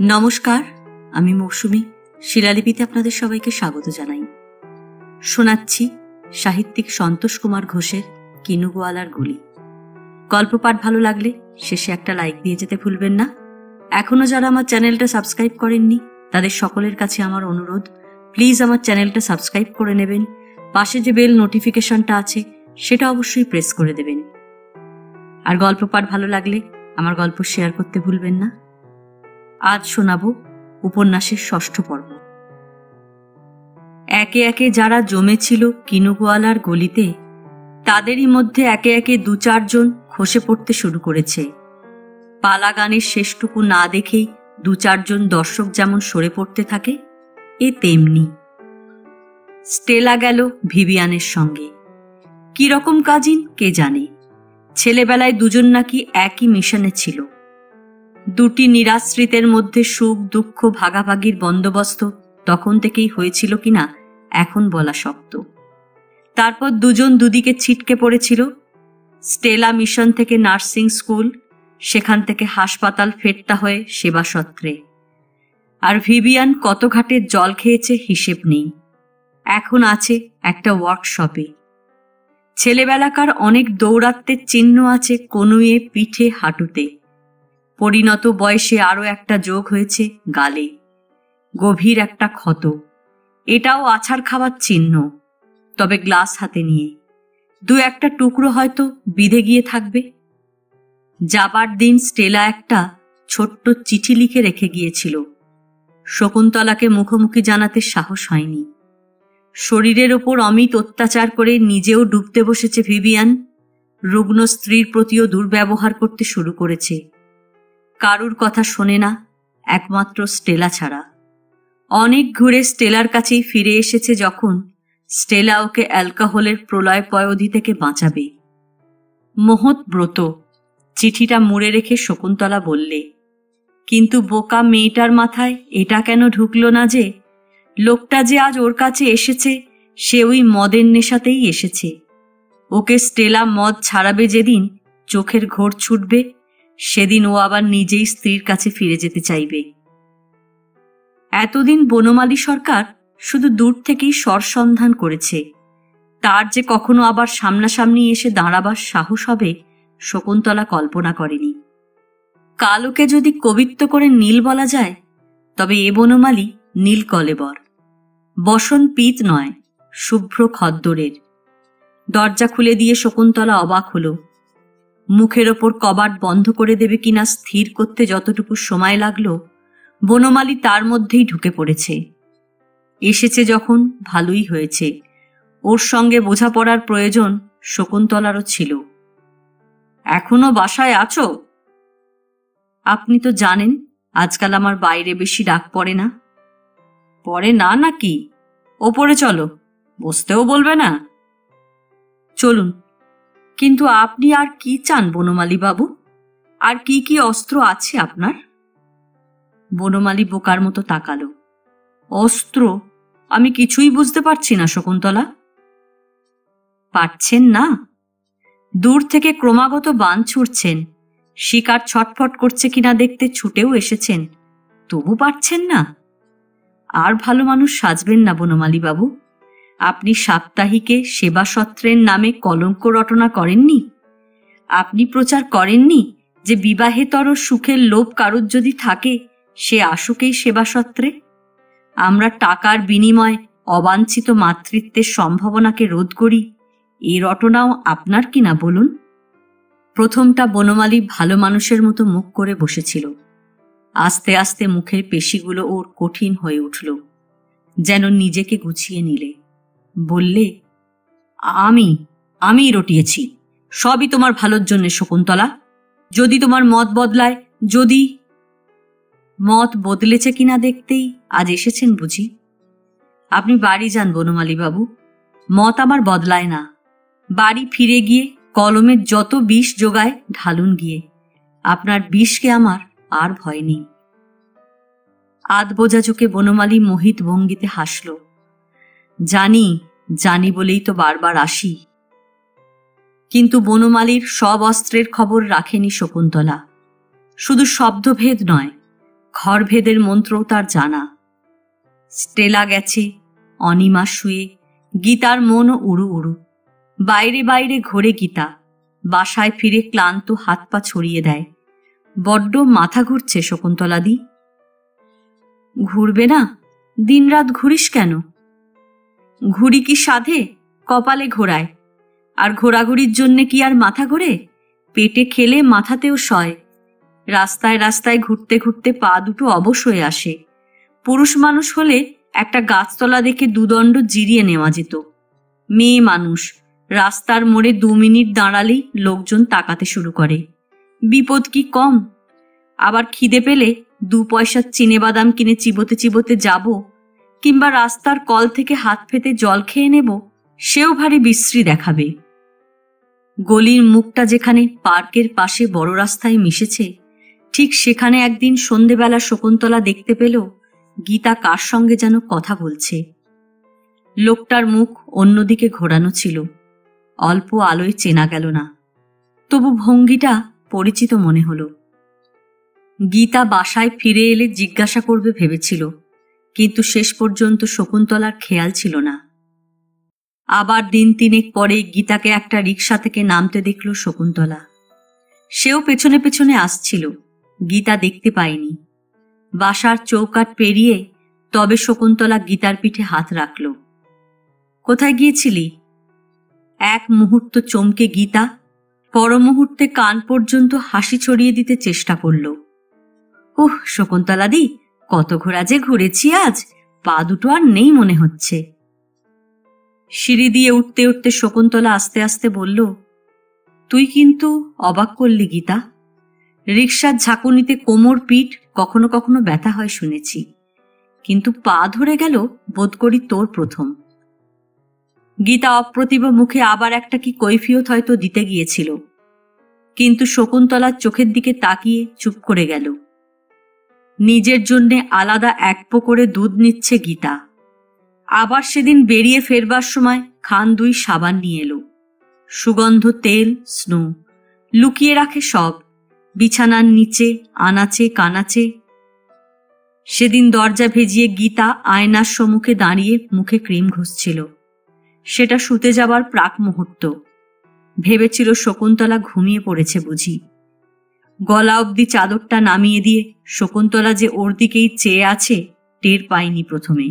নমস্কার, আমি মৌসুমী। শিলালিপিতে আপনাদের সবাইকে স্বাগত জানাই। শোনাচ্ছি সাহিত্যিক সন্তোষ কুমার ঘোষের কিনুগোয়ালার গুলি। গল্প পাঠ ভালো লাগলে শেষে একটা লাইক দিয়ে যেতে ভুলবেন না। এখনো যারা আমার চ্যানেলটা সাবস্ক্রাইব করেননি তাদের সকলের কাছে আমার অনুরোধ, প্লিজ আমার চ্যানেলটা সাবস্ক্রাইব করে নেবেন। পাশে যে বেল নোটিফিকেশনটা আছে সেটা অবশ্যই প্রেস করে দেবেন। আর গল্প পাঠ ভালো লাগলে আমার গল্প শেয়ার করতে ভুলবেন না। আজ শোনাব উপন্যাসের ৬ষ্ঠ পর্ব। একে একে যারা জমেছিল কিনুগোয়ালার গলিতে, তাদেরই মধ্যে একে একে ২-৪ জন খসে পড়তে শুরু করেছে। পালা গানের শেষটুকু না দেখেই ২-৪ জন দর্শক যেমন সরে পড়তে থাকে, এ তেমনি। স্টেলা গেল ভিভিয়ানের সঙ্গে। কিরকম কাজিন কে জানে। ছেলেবেলায় দুজন নাকি একই মিশনে ছিল। দুটি নিরাশ্রিতের মধ্যে সুখ দুঃখ ভাগাভাগির বন্দোবস্ত তখন থেকেই হয়েছিল কিনা এখন বলা শক্ত। তারপর দুজন দুদিকে ছিটকে পড়েছিল। স্টেলা মিশন থেকে নার্সিং স্কুল, সেখান থেকে হাসপাতাল ফেরতা হয়ে সেবাসত্রে। আর ভিভিয়ান কত ঘাটের জল খেয়েছে হিসেব নেই। এখন আছে একটা ওয়ার্কশপে। ছেলেবেলাকার অনেক দৌরাত্মের চিহ্ন আছে কনুয়ে, পিঠে, হাঁটুতে। পরিণত বয়সে আরও একটা যোগ হয়েছে গালে, গভীর একটা ক্ষত। এটাও আছাড় খাওয়ার চিহ্ন, তবে গ্লাস হাতে নিয়ে। ২-১টা টুকরো হয়তো বিঁধে গিয়ে থাকবে। যাবার দিন স্টেলা একটা ছোট্ট চিঠি লিখে রেখে গিয়েছিল। শকুন্তলাকে মুখোমুখি জানাতে সাহস হয়নি। শরীরের ওপর অমিত অত্যাচার করে নিজেও ডুবতে বসেছে ভিভিয়ান। রুগ্ন স্ত্রীর প্রতিও দুর্ব্যবহার করতে শুরু করেছে। কারুর কথা শোনে না, একমাত্র স্টেলা ছাড়া। অনেক ঘুরে স্টেলার কাছেই ফিরে এসেছে যখন স্টেলা ওকে অ্যালকোহলের প্রলয় পয়ধি থেকে বাঁচাবে। মহৎ ব্রত। চিঠিটা মুড়ে রেখে শকুন্তলা বললে, কিন্তু বোকা মেয়েটার মাথায় এটা কেন ঢুকলো না যে লোকটা যে আজ ওর কাছে এসেছে সে ওই মদের নেশাতেই এসেছে। ওকে স্টেলা মদ ছাড়াবে যেদিন, চোখের ঘোর ছুটবে, সেদিন ও আবার নিজেই স্ত্রীর কাছে ফিরে যেতে চাইবে। এতদিন বনমালী সরকার শুধু দূর থেকেই সরসন্ধান করেছে। তার যে কখনো আবার সামনাসামনি এসে দাঁড়াবার সাহস হবে শকুন্তলা কল্পনা করেনি। কালোকে যদি কবিত্ব করে নীল বলা যায়, তবে এ বনমালী নীল কলেবর। বসন পিত নয়, শুভ্র খদ্দরের। দরজা খুলে দিয়ে শকুন্তলা অবাক হল। মুখের ওপর কবাট বন্ধ করে দেবে কিনা স্থির করতে যতটুকু সময় লাগলো, বনমালী তার মধ্যেই ঢুকে পড়েছে। এসেছে যখন ভালোই হয়েছে। ওর সঙ্গে বোঝাপড়ার প্রয়োজন শকুন্তলারও ছিল। এখনো বাসায় আছো? আপনি তো জানেন আজকাল আমার বাইরে বেশি ডাক পড়ে না। পড়ে না নাকি? ওপরে চলো, বসতেও বলবে না? চলুন। কিন্তু আপনি আর কি চান বনমালী বাবু? আর কি কি অস্ত্র আছে আপনার? বনমালী বোকার মতো তাকালো। অস্ত্র? আমি কিছুই বুঝতে পারছি না শকুন্তলা। পারছেন না? দূর থেকে ক্রমাগত বান ছুড়ছেন, শিকার ছটফট করছে কিনা দেখতে ছুটেও এসেছেন, তবু পারছেন না? আর ভালো মানুষ সাজবেন না বনমালী বাবু। আপনি সাপ্তাহিকে সেবাসত্রের নামে কলঙ্ক রটনা করেননি? আপনি প্রচার করেননি যে বিবাহেতর সুখের লোভ কারুর যদি থাকে সে আসুক এই সেবাসত্রে? আমরা টাকার বিনিময়ে অবাঞ্ছিত মাতৃত্বের সম্ভাবনাকে রোধ করি, এই রটনাও আপনার কিনা বলুন? প্রথমটা বনমালী ভালো মানুষের মতো মুখ করে বসেছিল। আস্তে আস্তে মুখের পেশিগুলো ওর কঠিন হয়ে উঠল, যেন নিজেকে গুছিয়ে নিলে। বললে, আমি রটিয়েছি। সবই তোমার ভালোর জন্যে শকুন্তলা। যদি তোমার মত বদলায়, যদি... মত বদলেছে কিনা দেখতেই আজ এসেছেন বুঝি? আপনি বাড়ি যান বনমালী বাবু। মত আমার বদলায় না। বাড়ি ফিরে গিয়ে কলমের যত বিষ জোগায় ঢালুন গিয়ে। আপনার বিষকে আমার আর ভয় নেই। আধ বোঝা চোখে বনমালী মোহিত ভঙ্গিতে হাসল। জানি বলেই তো বারবার আসি। কিন্তু বনমালীর সব অস্ত্রের খবর রাখেনি শকুন্তলা। শুধু শব্দভেদ নয়, ঘরভেদের মন্ত্রও তার জানা। স্টেলা গেছে, অনিমা শুয়ে, গীতার মনও উড়ু উড়ু। বাইরে বাইরে ঘোরে গীতা, বাসায় ফিরে ক্লান্ত হাত পা ছড়িয়ে দেয়। বড্ড মাথা ঘুরছে শকুন্তলাদি। ঘুরবে না? দিনরাত ঘুরিস কেন? ঘুরি কি সাধে? কপালে ঘোরায়। আর ঘোরাঘুরির জন্যে কি আর মাথা ঘোরে? পেটে খেলে মাথাতেও সয়। রাস্তায় রাস্তায় ঘুরতে ঘুরতে পা দুটো অবশ হয়ে আসে। পুরুষ মানুষ হলে একটা গাছতলা দেখে দুদণ্ড জিরিয়ে নেওয়া যেত। মেয়ে মানুষ রাস্তার মোড়ে 2 মিনিট দাঁড়ালেই লোকজন তাকাতে শুরু করে। বিপদ কি কম? আবার খিদে পেলে 2 পয়সার চিনেবাদাম কিনে চিবোতে চিবোতে যাব, কিংবা রাস্তার কল থেকে হাত পেতে জল খেয়ে নেব, সেও ভারী বিশ্রী দেখাবে। গলির মুখটা যেখানে পার্কের পাশে বড় রাস্তায় মিশেছে, ঠিক সেখানে একদিন সন্ধেবেলা শকুন্তলা দেখতে পেল গীতা কার সঙ্গে যেন কথা বলছে। লোকটার মুখ অন্যদিকে ঘোরানো ছিল, অল্প আলোয় চেনা গেল না, তবু ভঙ্গিটা পরিচিত মনে হলো। গীতা বাসায় ফিরে এলে জিজ্ঞাসা করবে ভেবেছিল, কিন্তু শেষ পর্যন্ত শকুন্তলার খেয়াল ছিল না। আবার দিন 3 পরে গীতাকে একটা রিকশা থেকে নামতে দেখল শকুন্তলা। সেও পেছনে পেছনে আসছিল, গীতা দেখতে পায়নি। বাসার চৌকাঠ পেরিয়ে তবে শকুন্তলা গীতার পিঠে হাত রাখল। কোথায় গিয়েছিলি? এক মুহূর্ত চমকে গীতা পর মুহূর্তে কান পর্যন্ত হাসি ছড়িয়ে দিতে চেষ্টা করল। উহ শকুন্তলাদি, কত ঘোরা যে ঘুরেছি আজ, পা দুটো আর নেই মনে হচ্ছে। সিঁড়ি দিয়ে উঠতে উঠতে শকুন্তলা আস্তে আস্তে বলল, তুই কিন্তু অবাক করলি গীতা। রিকশার ঝাঁকুনিতে কোমর পিঠ কখনো কখনো ব্যথা হয় শুনেছি, কিন্তু পা ধরে গেল বোধ করি তোর প্রথম। গীতা অপ্রতিভ মুখে আবার একটা কি কৈফিয়ত হয়তো দিতে গিয়েছিল, কিন্তু শকুন্তলার চোখের দিকে তাকিয়ে চুপ করে গেল। নিজের জন্যে আলাদা 1 পো করে দুধ নিচ্ছে গীতা। আবার সেদিন বেরিয়ে ফেরবার সময় খান 2 সাবান নিয়ে এলো, সুগন্ধ তেল, স্নো, লুকিয়ে রাখে সব বিছানার নিচে, আনাচে কানাচে। সেদিন দরজা ভেজিয়ে গীতা আয়নার সম্মুখে দাঁড়িয়ে মুখে ক্রিম ঘষছিল। সেটা শুতে যাবার প্রাক মুহূর্ত। ভেবেছিল শকুন্তলা ঘুমিয়ে পড়েছে বুঝি। গলা অবধি চাদরটা নামিয়ে দিয়ে শকুন্তলা যে ওর দিকেই চেয়ে আছে টের পায়নি প্রথমে।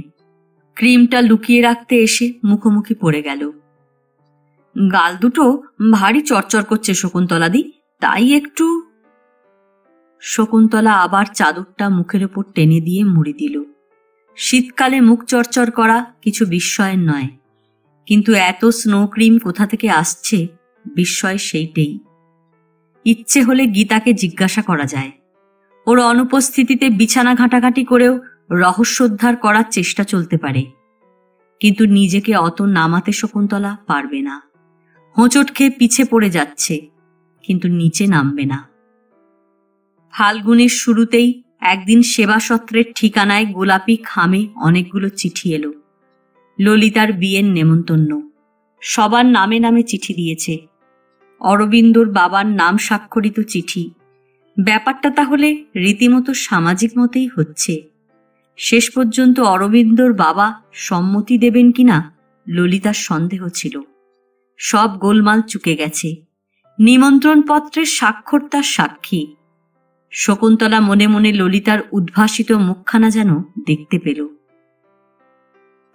ক্রিমটা লুকিয়ে রাখতে এসে মুখোমুখি পড়ে গেল। গাল দুটো ভারী চরচর করছে শকুন্তলাদি, তাই একটু। শকুন্তলা আবার চাদরটা মুখের ওপর টেনে দিয়ে মুড়ি দিল। শীতকালে মুখ চরচর করা কিছু বিস্ময়ের নয়, কিন্তু এত স্নো ক্রিম কোথা থেকে আসছে বিস্ময় সেইটেই। ইচ্ছে হলে গীতাকে জিজ্ঞাসা করা যায়। ওর অনুপস্থিতিতে বিছানা ঘাঁটাঘাঁটি করেও রহস্যোদ্ধার করার চেষ্টা চলতে পারে, কিন্তু নিজেকে অত নামাতে শকুন্তলা পারবে না। হোঁচট খেয়ে পিছে পড়ে যাচ্ছে, কিন্তু নিচে নামবে না। ফাল্গুনের শুরুতেই একদিন সেবাসত্রের ঠিকানায় গোলাপি খামে অনেকগুলো চিঠি এলো। ললিতার বিয়ের নেমন্তন্ন। সবার নামে নামে চিঠি দিয়েছে। অরবিন্দর বাবার নাম স্বাক্ষরিত চিঠি। ব্যাপারটা তাহলে রীতিমতো সামাজিক মতেই হচ্ছে। শেষ পর্যন্ত অরবিন্দর বাবা সম্মতি দেবেন কিনা ললিতার সন্দেহ ছিল। সব গোলমাল চুকে গেছে। নিমন্ত্রণ পত্রের স্বাক্ষর তার সাক্ষী। শকুন্তলা মনে মনে ললিতার উদ্ভাসিত মুখখানা যেন দেখতে পেল।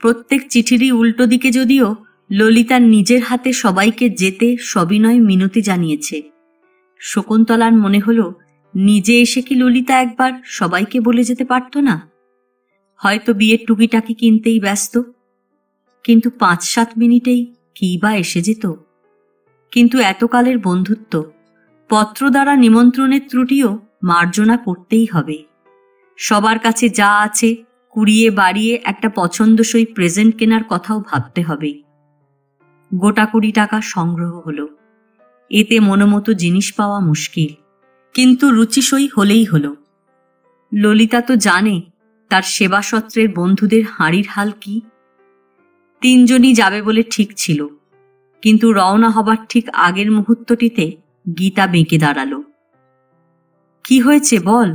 প্রত্যেক চিঠিরই উল্টো দিকে যদিও ললিতার নিজের হাতে সবাইকে যেতে সবিনয় মিনতি জানিয়েছে। শকুন্তলার মনে হল নিজে এসে কি ললিতা একবার সবাইকে বলে যেতে পারত না? হয়তো বিয়ের টুকিটাকি কিনতেই ব্যস্ত, কিন্তু 5-7 মিনিটেই কি বা এসে যেত। কিন্তু এতকালের বন্ধুত্ব, পত্র দ্বারা নিমন্ত্রণের ত্রুটিও মার্জনা করতেই হবে। সবার কাছে যা আছে কুড়িয়ে বাড়িয়ে একটা পছন্দসই প্রেজেন্ট কেনার কথাও ভাবতে হবে। গোটা 20 টাকা সংগ্রহ হলো। এতে মনোমতো জিনিস পাওয়া মুশকিল, কিন্তু রুচিসই হলেই হলো। ললিতা তো জানে তার সেবাসত্রের বন্ধুদের হাঁড়ির হাল কি। 3 জনই যাবে বলে ঠিক ছিল, কিন্তু রওনা হবার ঠিক আগের মুহূর্তটিতে গীতা বেঁকে দাঁড়ালো। কি হয়েছে বল?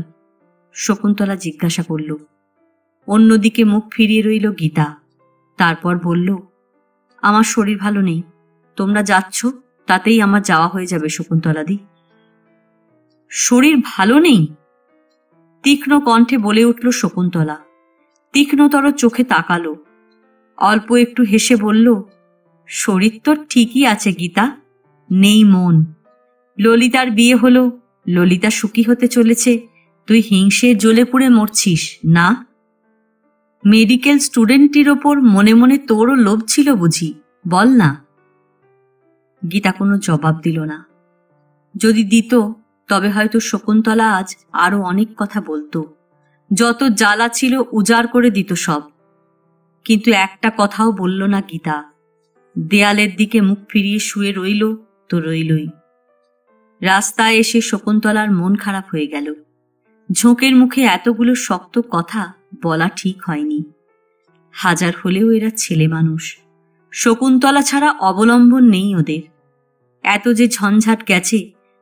শকুন্তলা জিজ্ঞাসা করল। অন্যদিকে মুখ ফিরিয়ে রইল গীতা। তারপর বলল, আমার শরীর ভালো নেই, তোমরা যাচ্ছ তাতেই আমার যাওয়া হয়ে যাবে শকুন্তলাদি। শরীর ভালো নেই? তীক্ষ্ণ কণ্ঠে বলে উঠল শকুন্তলা। তীক্ষ্ণতর চোখে তাকালো। অল্প একটু হেসে বলল, শরীর তোর ঠিকই আছে গীতা, নেই মন। ললিতার বিয়ে হলো, ললিতা সুখী হতে চলেছে, তুই হিংসে জ্বলে পুড়ে মরছিস না? মেডিকেল স্টুডেন্টটির ওপর মনে মনে তোরও লোভ ছিল বুঝি, বল না। গীতা কোনো জবাব দিল না। যদি দিত তবে হয়তো শকুন্তলা আজ আরো অনেক কথা বলতো, যত জ্বালা ছিল উজাড় করে দিত সব। কিন্তু একটা কথাও বলল না গীতা। দেয়ালের দিকে মুখ ফিরিয়ে শুয়ে রইল তো রইলই। রাস্তায় এসে শকুন্তলার মন খারাপ হয়ে গেল। ঝোঁকের মুখে এতগুলো শক্ত কথা বলা ঠিক হয়নি। হাজার হলেও এরা ছেলে মানুষ, শকুন্তলা ছাড়া অবলম্বন নেই ওদের। এত যে ঝঞ্ঝাট গেছে,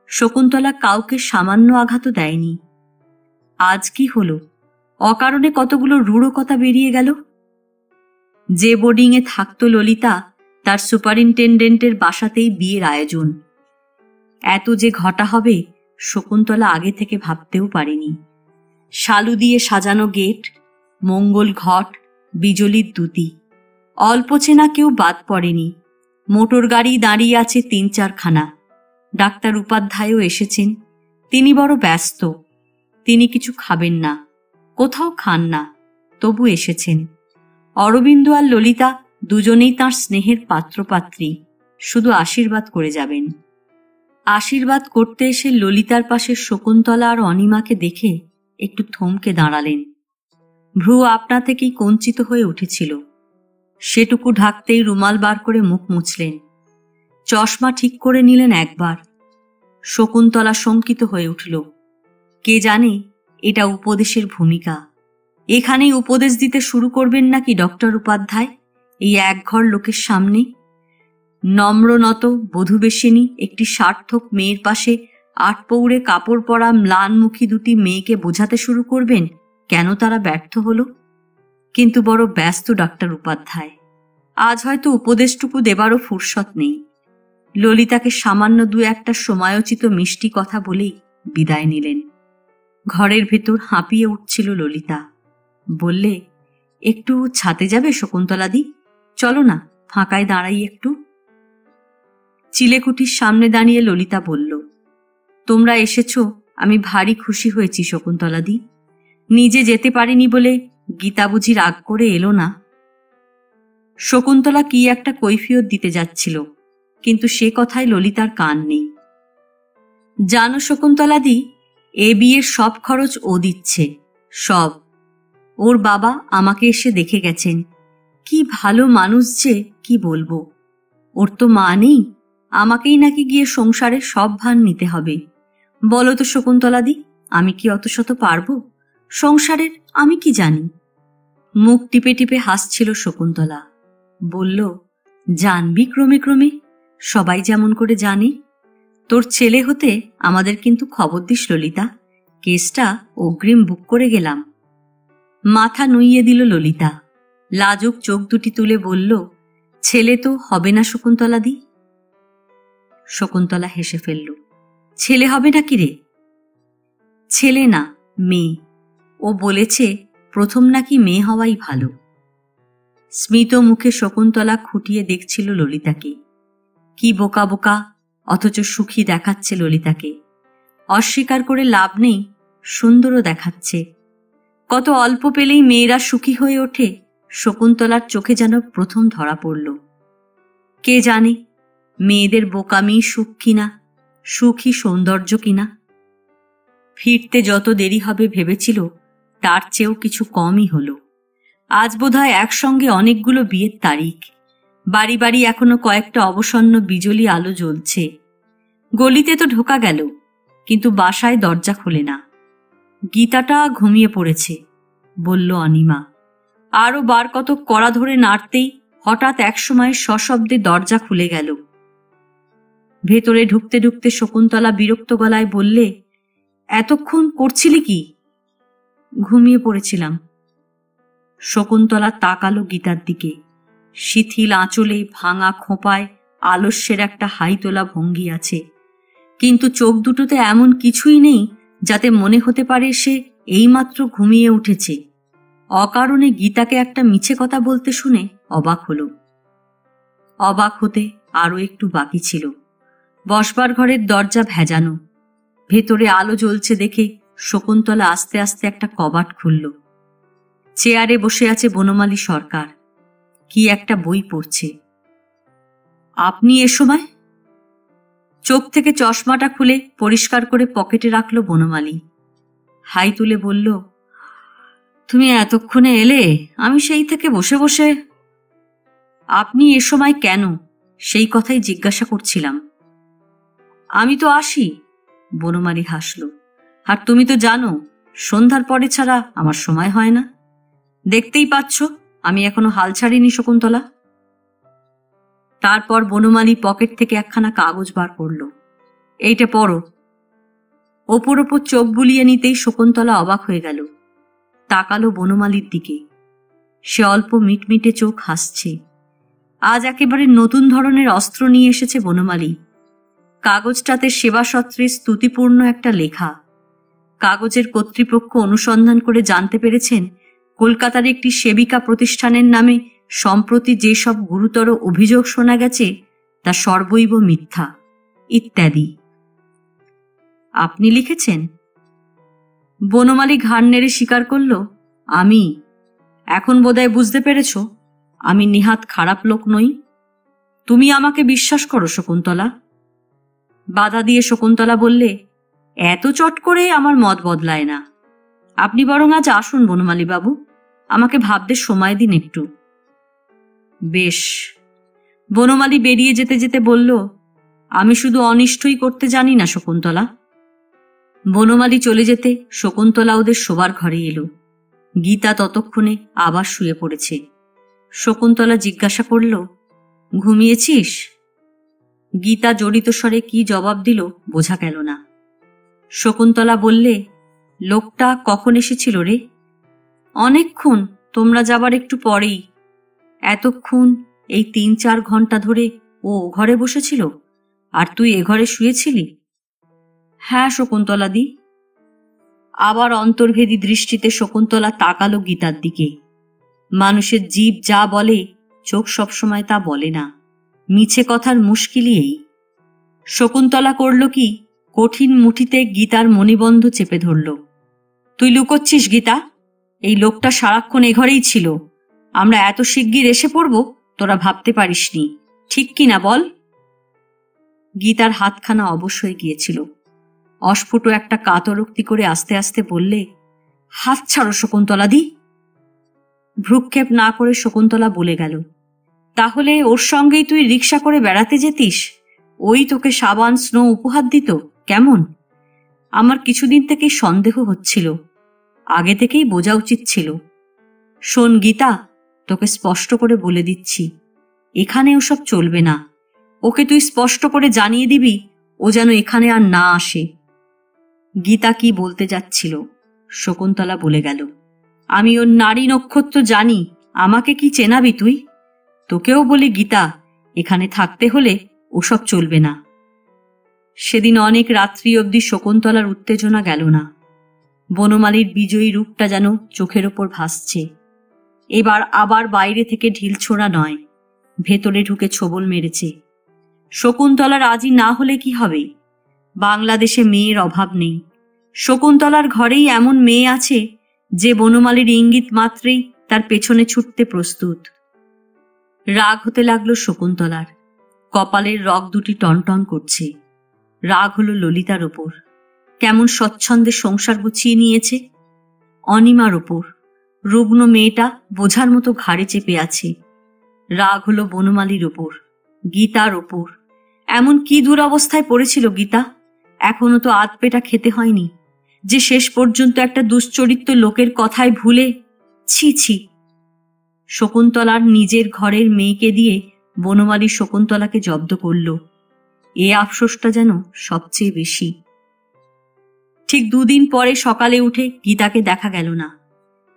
শকুন্তলা কাউকে সামান্য আঘাতও দেয়নি। আজ কি হলো? অকারণে কতগুলো রূঢ় কথা বেরিয়ে গেল। যে বোর্ডিংয়ে থাকতো ললিতা, তার সুপারিনটেন্ডেন্টের বাসাতেই বিয়ের আয়োজন। এত যে ঘটা হবে শকুন্তলা আগে থেকে ভাবতেও পারেনি। শালু দিয়ে সাজানো গেট, মঙ্গল ঘট, বিজলির দুতি, অল্প চেনা কেউ বাদ পড়েনি। মোটর গাড়ি দাঁড়িয়ে আছে ৩-৪খানা। ডাক্তার উপাধ্যায়ও এসেছেন। তিনি বড় ব্যস্ত। তিনি কিছু খাবেন না, কোথাও খান না, তবু এসেছেন। অরবিন্দ আর ললিতা দুজনেই তাঁর স্নেহের পাত্রপাত্রী, শুধু আশীর্বাদ করে যাবেন। আশীর্বাদ করতে এসে ললিতার পাশে শকুন্তলা আর অনিমাকে দেখে একটু থমকে দাঁড়ালেন। ভ্রু আপনা থেকেই কঞ্চিত হয়ে উঠেছিল। সেটুকু ঢাকতেই রুমাল বার করে মুখ মুছলেন। চশমা ঠিক করে নিলেন একবার। শকুন্তলা শঙ্কিত হয়ে উঠল। কে জানে এটা উপদেশের ভূমিকা। এখানেই উপদেশ দিতে শুরু করবেন নাকি ডক্টর উপাধ্যায়, এই একঘর লোকের সামনে? নম্রনত বধূবেশিনী একটি সার্থক মেয়ের পাশে আটপৌড়ে কাপড় পরা ম্লানমুখী দুটি মেয়েকে বোঝাতে শুরু করবেন কেন তারা ব্যর্থ হল। কিন্তু বড় ব্যস্ত ডাক্তার উপাধ্যায়, আজ হয়তো উপদেশটুকু দেবারও ফুরসত নেই। ললিতাকে সামান্য ২-১টা সময়োচিত মিষ্টি কথা বলেই বিদায় নিলেন। ঘরের ভেতর হাঁপিয়ে উঠছিল ললিতা। বললে, একটু ছাতে যাবে শকুন্তলাদি? চলো না, ফাঁকায় দাঁড়াই একটু। চিলেকুটির সামনে দাঁড়িয়ে ললিতা বলল, তোমরা এসেছ, আমি ভারী খুশি হয়েছি শকুন্তলাদি। নিজে যেতে পারিনি বলে গীতা বুঝি রাগ করে এলো না? শকুন্তলা কি একটা কৈফিয়ত দিতে যাচ্ছিল, কিন্তু সে কথায় ললিতার কান নেই। জানো শকুন্তলাদি, এ বিয়ের সব খরচ ও দিচ্ছে, সব। ওর বাবা আমাকে এসে দেখে গেছেন। কি ভালো মানুষ যে, কি বলবো। ওর তো মা নেই, আমাকেই নাকি গিয়ে সংসারের সব ভার নিতে হবে। বলো তো শকুন্তলাদি, আমি কি অত শত পারবো? সংসারের আমি কি জানি? মুখ টিপে টিপে হাসছিল শকুন্তলা। বলল, জানবি ক্রমে ক্রমে, সবাই যেমন করে জানে। তোর ছেলে হতে আমাদের কিন্তু খবর দিস ললিতা, কেসটা অগ্রিম বুক করে গেলাম। মাথা নুইয়ে দিল ললিতা। লাজুক চোখ দুটি তুলে বলল, ছেলে তো হবে না শকুন্তলাদি। শকুন্তলা হেসে ফেলল। ছেলে হবে নাকি রে? ছেলে না, মেয়ে। ও বলেছে প্রথম নাকি মেয়ে হওয়াই ভালো। স্মিত মুখে শকুন্তলা খুঁটিয়ে দেখছিল ললিতাকে। কি বোকা বোকা, অথচ সুখী দেখাচ্ছে ললিতাকে। অস্বীকার করে লাভ নেই, সুন্দরও দেখাচ্ছে। কত অল্প পেলেই মেয়েরা সুখী হয়ে ওঠে, শকুন্তলার চোখে যেন প্রথম ধরা পড়ল। কে জানে মেয়েদের বোকামি সুখ কিনা, সুখী সৌন্দর্য কিনা। ফিরতে যত দেরি হবে ভেবেছিল, তার চেয়েও কিছু কমই হলো। আজ বোধহয় একসঙ্গে অনেকগুলো বিয়ের তারিখ। বাড়ি বাড়ি এখনো কয়েকটা অবসন্ন বিজলি আলো জ্বলছে। গলিতে তো ঢোকা গেল, কিন্তু বাসায় দরজা খোলে না। গীতাটা ঘুমিয়ে পড়েছে, বলল অনিমা। আরও বার কত কড়া ধরে নাড়তেই হঠাৎ একসময় সশব্দে দরজা খুলে গেল। ভেতরে ঢুকতে ঢুকতে শকুন্তলা বিরক্ত গলায় বললে, এতক্ষণ করছিলি কি? ঘুমিয়ে পড়েছিলাম। শকুন্তলা তাকালো গীতার দিকে। শিথিল আঁচলে ভাঙা খোঁপায় আলস্যের একটা হাই তোলা ভঙ্গি আছে, কিন্তু চোখ দুটোতে এমন কিছুই নেই যাতে মনে হতে পারে সে এইমাত্র ঘুমিয়ে উঠেছে। অকারণে গীতাকে একটা মিছে কথা বলতে শুনে অবাক হল। অবাক হতে আরও একটু বাকি ছিল। বসবার ঘরের দরজা ভেজানো, ভেতরে আলো জ্বলছে দেখে শকুন্তলা আস্তে আস্তে একটা কবাট খুলল। চেয়ারে বসে আছে বনমালী সরকার, কি একটা বই পড়ছে। আপনি এ সময়? চোখ থেকে চশমাটা খুলে পরিষ্কার করে পকেটে রাখল বনমালী। হাই তুলে বলল, তুমি এতক্ষণে এলে? আমি সেই থেকে বসে বসে। আপনি এ সময় কেন, সেই কথাই জিজ্ঞাসা করছিলাম। আমি তো আসি। বনমালী হাসল। আর তুমি তো জানো সন্ধ্যার পরে ছাড়া আমার সময় হয় না। দেখতেই পাচ্ছ আমি এখনো হাল ছাড়িনি শকুন্তলা। তারপর বনমালী পকেট থেকে একখানা কাগজ বার করল। এইটা পড়ো। ওপর ওপর চোখ বুলিয়ে নিতেই শকুন্তলা অবাক হয়ে গেল। তাকালো বনমালীর দিকে। সে অল্প মিটমিটে চোখ হাসছে। আজ একেবারে নতুন ধরনের অস্ত্র নিয়ে এসেছে বনমালী। কাগজটাতে সেবাসত্রের স্তুতিপূর্ণ একটা লেখা। কাগজের কর্তৃপক্ষ অনুসন্ধান করে জানতে পেরেছেন কলকাতার একটি সেবিকা প্রতিষ্ঠানের নামে সম্প্রতি যেসব গুরুতর অভিযোগ শোনা গেছে তা সর্বৈব মিথ্যা, ইত্যাদি। আপনি লিখেছেন? বনমালী ঘাড় নেড়ে স্বীকার করল, আমি। এখন বোধহয় বুঝতে পেরেছ আমি নেহাত খারাপ লোক নই। তুমি আমাকে বিশ্বাস করো শকুন্তলা। বাধা দিয়ে শকুন্তলা বললে, এত চট করে আমার মত বদলায় না। আপনি বরং আজ আসুন বনমালী বাবু, আমাকে ভাবতে সময় দিন একটু। বেশ। বনমালী বেরিয়ে যেতে যেতে বলল, আমি শুধু অনিষ্টই করতে জানি না শকুন্তলা। বনমালী চলে যেতে শকুন্তলা ওদের শোবার ঘরে এলো। গীতা ততক্ষণে আবার শুয়ে পড়েছে। শকুন্তলা জিজ্ঞাসা করল, ঘুমিয়েছিস? গীতা জড়িত স্বরে কি জবাব দিল বোঝা গেল না। শকুন্তলা বললে, লোকটা কখন এসেছিল রে? অনেকক্ষণ, তোমরা যাবার একটু পরেই। এতক্ষণ? এই ৩-৪ ঘন্টা ধরে ও ঘরে বসেছিল আর তুই এ ঘরে শুয়েছিলি? হ্যাঁ শকুন্তলা দি। আবার অন্তর্ভেদী দৃষ্টিতে শকুন্তলা তাকালো গীতার দিকে। মানুষের জীব যা বলে চোখ সবসময় তা বলে না। মিছে কথার মুশকিলই এই। শকুন্তলা করল কি, কঠিন মুঠিতে গীতার মণিবন্ধ চেপে ধরল। তুই লুকোচ্ছিস গীতা? এই লোকটা সারাক্ষণ এ ঘরেই ছিল। আমরা এত শিগগির এসে পড়ব তোরা ভাবতে পারিসনি, ঠিক কি না বল? গীতার হাতখানা অবশ হয়ে গিয়েছিল। অস্ফুট একটা কাতরোক্তি করে আস্তে আস্তে বললে, হাত ছাড়ো শকুন্তলা দি। ভ্রুক্ষেপ না করে শকুন্তলা বলে গেল, তাহলে ওর সঙ্গেই তুই রিক্সা করে বেড়াতে যেতিস? ওই তোকে সাবান স্নো উপহার দিত কেমন? আমার কিছুদিন থেকেই সন্দেহ হচ্ছিল, আগে থেকেই বোঝা উচিত ছিল। শোন গীতা, তোকে স্পষ্ট করে বলে দিচ্ছি, এখানে ওসব চলবে না। ওকে তুই স্পষ্ট করে জানিয়ে দিবি ও যেন এখানে আর না আসে। গীতা কি বলতে যাচ্ছিল, শকুন্তলা বলে গেল, আমি ওর নারী নক্ষত্র জানি, আমাকে কি চেনাবি তুই? তোকেও বলি গীতা, এখানে থাকতে হলে ওসব চলবে না। সেদিন অনেক রাত্রি অবধি শকুন্তলার উত্তেজনা গেল না। বনমালীর বিজয়ী রূপটা যেন চোখের ওপর ভাসছে। এবার আবার বাইরে থেকে ঢিল ছোড়া নয়, ভেতরে ঢুকে ছোবল মেরেছে। শকুন্তলার আজই না হলে কি হবে? বাংলাদেশে মেয়ের অভাব নেই। শকুন্তলার ঘরেই এমন মেয়ে আছে যে বনমালীর ইঙ্গিত মাত্রেই তার পেছনে ছুটতে প্রস্তুত। রাগ হতে লাগলো শকুন্তলার। কপালের রগ দুটি টনটন করছে। রাগ হলো ললিতার ওপর, কেমন স্বচ্ছন্দে সংসার গুছিয়ে নিয়েছে। অনিমার ওপর, রুগ্ন মেয়েটা বোঝার মতো ঘাড়ে চেপে আছে। রাগ হলো বনমালীর ওপর, গীতার ওপর। এমন কি দুরবস্থায় পড়েছিল গীতা? এখনো তো আধ পেটা খেতে হয়নি যে শেষ পর্যন্ত একটা দুশ্চরিত্র লোকের কথায় ভুলে। ছি ছি। শকুন্তলার নিজের ঘরের মেয়েকে দিয়ে বনমালী শকুন্তলাকে জব্দ করল। এ আফসোসটা যেন সবচেয়ে বেশি। ঠিক 2 দিন পরে সকালে উঠে গীতাকে দেখা গেল না।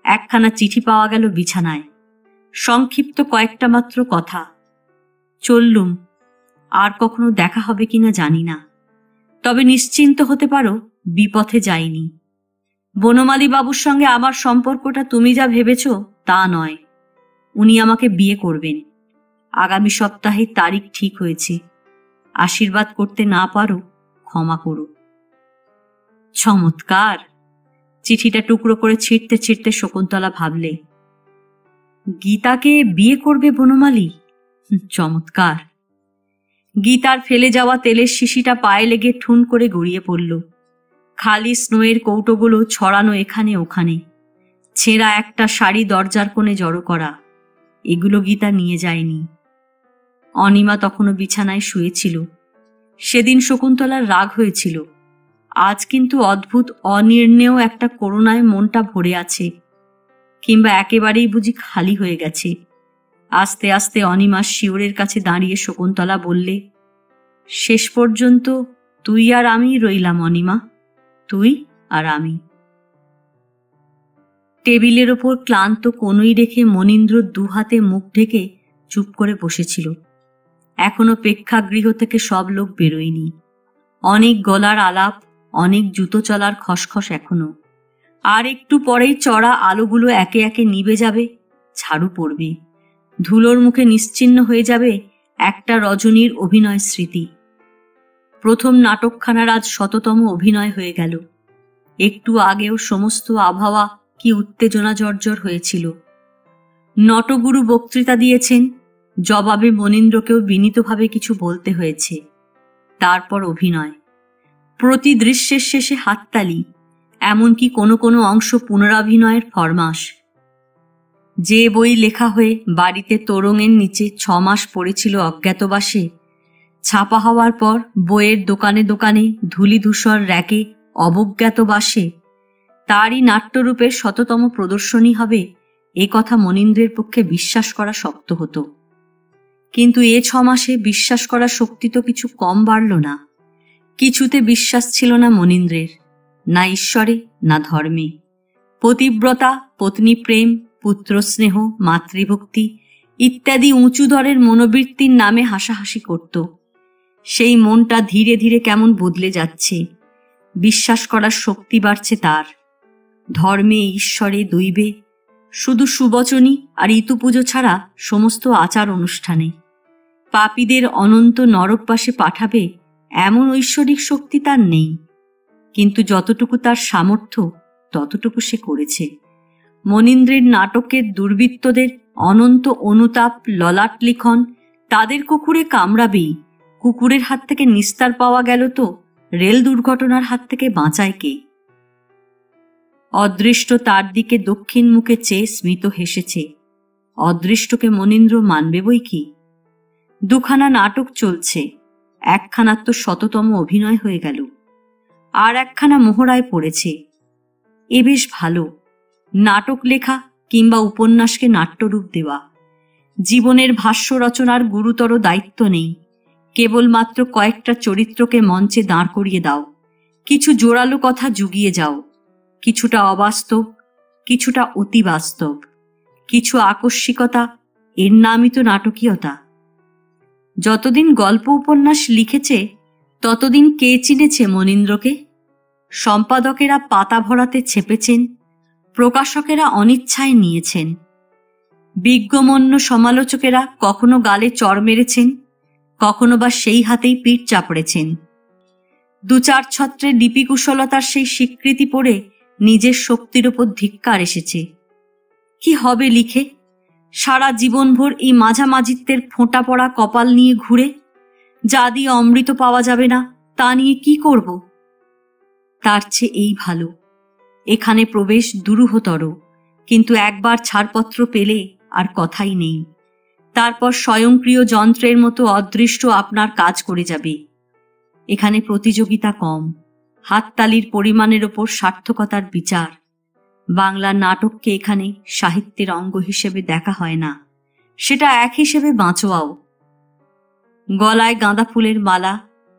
একখানা চিঠি পাওয়া গেল বিছানায়। সংক্ষিপ্ত কয়েকটা মাত্র কথা। চললুম, আর কখনো দেখা হবে কিনা জানি না, তবে নিশ্চিন্ত হতে পারো বিপথে যাইনি। বনমালী বাবুর সঙ্গে আমার সম্পর্কটা তুমি যা ভেবেছ তা নয়। উনি আমাকে বিয়ে করবেন। আগামী সপ্তাহে তারিখ ঠিক হয়েছে। আশীর্বাদ করতে না পারো ক্ষমা করো। চমৎকার। চিঠিটা টুকরো করে ছিঁড়তে ছিঁড়তে শকুন্তলা ভাবলে, গীতাকে বিয়ে করবে বনমালী? চমৎকার। গীতার ফেলে যাওয়া তেলের শিশিটা পায়ে লেগে ঠুন করে গড়িয়ে পড়ল। খালি স্নোয়ের কৌটোগুলো ছড়ানো এখানে ওখানে। ছেঁড়া একটা শাড়ি দরজার কোণে জড়ো করা। এগুলো গীতা নিয়ে যায়নি। অনিমা তখনও বিছানায় শুয়েছিল। সেদিন শকুন্তলার রাগ হয়েছিল। আজ কিন্তু অদ্ভুত অনির্ণেয় একটা করুণায় মনটা ভরে আছে, কিংবা একেবারেই বুঝি খালি হয়ে গেছে। আস্তে আস্তে অনিমার শিওরের কাছে দাঁড়িয়ে শকুন্তলা বললে, শেষ পর্যন্ত তুই আর আমি রইলাম অনিমা, তুই আর আমি। টেবিলের ওপর ক্লান্ত কনুই রেখে মনীন্দ্র 2 হাতে মুখ ঢেকে চুপ করে বসেছিল। এখনো প্রেক্ষাগৃহ থেকে সব লোক বেরোয়নি। অনেক গলার আলাপ, অনেক জুতো চলার খসখস এখনো। আর একটু পরেই চড়া আলোগুলো একে একে নিভে যাবে, ঝাড়ু পড়বে, ধুলোর মুখে নিশ্চিহ্ন হয়ে যাবে একটা রজনীর অভিনয় স্মৃতি। প্রথম নাটকখানার আজ 100তম অভিনয় হয়ে গেল। একটু আগেও সমস্ত আবহাওয়া কি উত্তেজনা জর্জর হয়েছিল। নটগুরু বক্তৃতা দিয়েছেন, জবাবে মনীন্দ্রকেও বিনীতভাবে কিছু বলতে হয়েছে। তারপর অভিনয়। প্রতি দৃশ্যের শেষে হাততালি, এমনকি কোনো কোনো অংশ পুনরাভিনয়ের ফরমাস। যে বই লেখা হয়ে বাড়িতে তোরঙের নিচে 6 মাস পড়েছিল অজ্ঞাতবাসে, ছাপা হওয়ার পর বইয়ের দোকানে দোকানে ধূলিধূসর র্যাকে অবজ্ঞাতবাসে, তারই নাট্যরূপের 100তম প্রদর্শনী হবে, এ কথা মনীন্দ্রের পক্ষে বিশ্বাস করা শক্ত হতো। কিন্তু এ 6 মাসে বিশ্বাস করার শক্তি তো কিছু কম বাড়ল না। কিছুতে বিশ্বাস ছিল না মনীন্দ্রের, না ঈশ্বরে না ধর্মে। পতিব্রতা, পত্নী প্রেম, পুত্রস্নেহ, মাতৃভক্তি ইত্যাদি উঁচু দরের মনোবৃত্তির নামে হাসাহাসি করত। সেই মনটা ধীরে ধীরে কেমন বদলে যাচ্ছে। বিশ্বাস করার শক্তি বাড়ছে তার। ধর্মে, ঈশ্বরে, দৈবে, শুধু সুবচনী আর ঋতুপুজো ছাড়া সমস্ত আচার অনুষ্ঠানে। পাপীদের অনন্ত নরকবাসে পাঠাবে এমন ঐশ্বরিক শক্তি তার নেই, কিন্তু যতটুকু তার সামর্থ্য ততটুকু সে করেছে। মনীন্দ্রের নাটকের দুর্বৃত্তদের অনন্ত অনুতাপ, ললাট লিখন তাদের কুকুরে কামড়াবেই। কুকুরের হাত থেকে নিস্তার পাওয়া গেল তো রেল দুর্ঘটনার হাত থেকে বাঁচায় কে? অদৃষ্ট তার দিকে দক্ষিণ মুখে চেয়ে স্মিত হেসেছে। অদৃষ্টকে মনীন্দ্র মানবে বই কি? 2খানা নাটক চলছে, একখানার তো 100তম অভিনয় হয়ে গেল, আর একখানা মোহরায় পড়েছে। এ বেশ ভালো। নাটক লেখা কিংবা উপন্যাসকে নাট্যরূপ দেওয়া। জীবনের ভাষ্য রচনার গুরুতর দায়িত্ব নেই, কেবলমাত্র কয়েকটা চরিত্রকে মঞ্চে দাঁড় করিয়ে দাও, কিছু জোরালো কথা জুগিয়ে যাও, কিছুটা অবাস্তব, কিছুটা অতি বাস্তব, কিছু আকস্মিকতা, এর নামই তো নাটকীয়তা। যতদিন গল্প উপন্যাস লিখেছে ততদিন কে চিনেছে মনীন্দ্রকে? সম্পাদকেরা পাতা ভরাতে ছেপেছেন, প্রকাশকেরা অনিচ্ছায় নিয়েছেন, বিজ্ঞমন্য সমালোচকেরা কখনো গালে চড় মেরেছেন, কখনো বা সেই হাতেই পিঠ চাপড়েছেন। 2-4 ছত্রে লিপিকুশলতার সেই স্বীকৃতি পড়ে নিজের শক্তির ওপর ধিক্কার এসেছে। কি হবে লিখে? সারা জীবনভর এই মাঝামাঝিত্বের ফোঁটা পড়া কপাল নিয়ে ঘুরে, যা দিয়ে অমৃত পাওয়া যাবে না তা নিয়ে কি করব? তার চেয়ে এই ভালো, এখানে প্রবেশ দুরূহতর, কিন্তু একবার ছাড়পত্র পেলে আর কথাই নেই। তারপর স্বয়ংক্রিয় যন্ত্রের মতো অদৃষ্ট আপনার কাজ করে যাবে। এখানে প্রতিযোগিতা কম, হাততালির পরিমাণের ওপর সার্থকতার বিচার। বাংলা নাটককে এখানে সাহিত্যের অঙ্গ হিসেবে দেখা হয় না, সেটা এক হিসেবে বাঁচোয়াও। গলায় গাঁদা ফুলের মালা,